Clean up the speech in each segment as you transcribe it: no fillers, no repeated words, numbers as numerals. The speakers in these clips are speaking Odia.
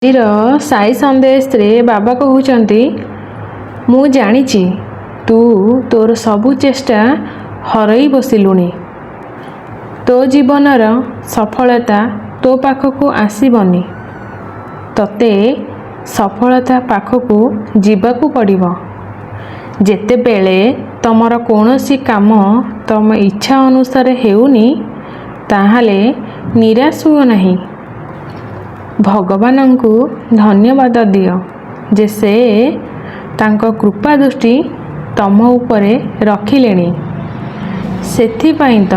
ଆଜିର ସାଇ ସନ୍ଦେଶରେ ବାବା କହୁଛନ୍ତି, ମୁଁ ଜାଣିଛି ତୁ ତୋର ସବୁ ଚେଷ୍ଟା ହରାଇ ବସିଲୁଣି। ତୋ ଜୀବନର ସଫଳତା ତୋ ପାଖକୁ ଆସିବନି। ତତେ ସଫଳତା ପାଖକୁ ଯିବାକୁ ପଡ଼ିବ। ଯେତେବେଳେ ତମର କୌଣସି କାମ ତମ ଇଚ୍ଛା ଅନୁସାରେ ହେଉନି, ତାହେଲେ ନିରାଶ ହୁଅ ନାହିଁ। ଭଗବାନଙ୍କୁ ଧନ୍ୟବାଦ ଦିଅ ଯେ ସେ ତାଙ୍କ କୃପା ଦୃଷ୍ଟି ତମ ଉପରେ ରଖିଲେଣି। ସେଥିପାଇଁ ତ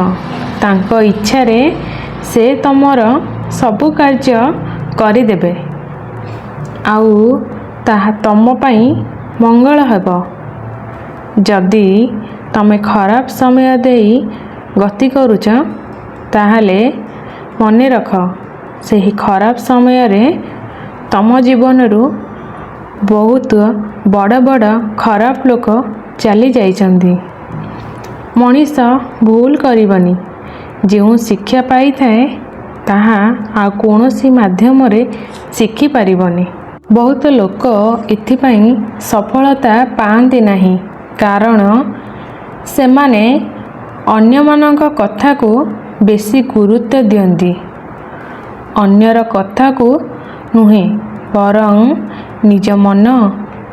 ତାଙ୍କ ଇଚ୍ଛାରେ ସେ ତମର ସବୁ କାର୍ଯ୍ୟ କରିଦେବେ। ଆଉ ତାହା ତମ ପାଇଁ ମଙ୍ଗଳ ହେବ। ଯଦି ତମେ ଖରାପ ସମୟ ଦେଇ ଗତି କରୁଛ, ତାହେଲେ ମନେ ରଖ, ସେହି ଖରାପ ସମୟରେ ତମ ଜୀବନରୁ ବହୁତ ବଡ଼ ବଡ଼ ଖରାପ ଲୋକ ଚାଲି ଯାଇଛନ୍ତି। ମଣିଷ ଭୁଲ କରିବନି। ଯେଉଁ ଶିକ୍ଷା ପାଇଥାଏ, ତାହା ଆଉ କୌଣସି ମାଧ୍ୟମରେ ଶିଖିପାରିବନି। ବହୁତ ଲୋକ ଏଥିପାଇଁ ସଫଳତା ପାଆନ୍ତି ନାହିଁ, କାରଣ ସେମାନେ ଅନ୍ୟମାନଙ୍କ କଥାକୁ ବେଶୀ ଗୁରୁତ୍ୱ ଦିଅନ୍ତି। ଅନ୍ୟର କଥାକୁ ନୁହେଁ, ବରଂ ନିଜ ମନ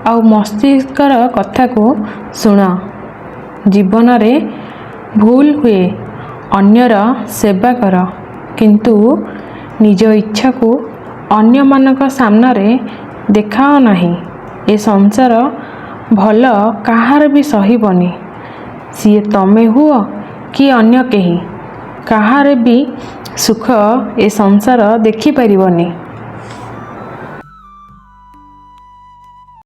ଆଉ ମସ୍ତିଷ୍କର କଥାକୁ ଶୁଣ। ଜୀବନରେ ଭୁଲ ହୁଏ, ଅନ୍ୟର ସେବା କର, କିନ୍ତୁ ନିଜ ଇଚ୍ଛାକୁ ଅନ୍ୟମାନଙ୍କ ସାମ୍ନାରେ ଦେଖାଅ ନାହିଁ। ଏ ସଂସାର ଭଲ କାହାର ବି ସହିବନି। ସିଏ ତମେ ହୁଅ କି ଅନ୍ୟ କେହି, କାହାର ବି ସୁଖ ଏ ସଂସାର ଦେଖିପାରିବନି।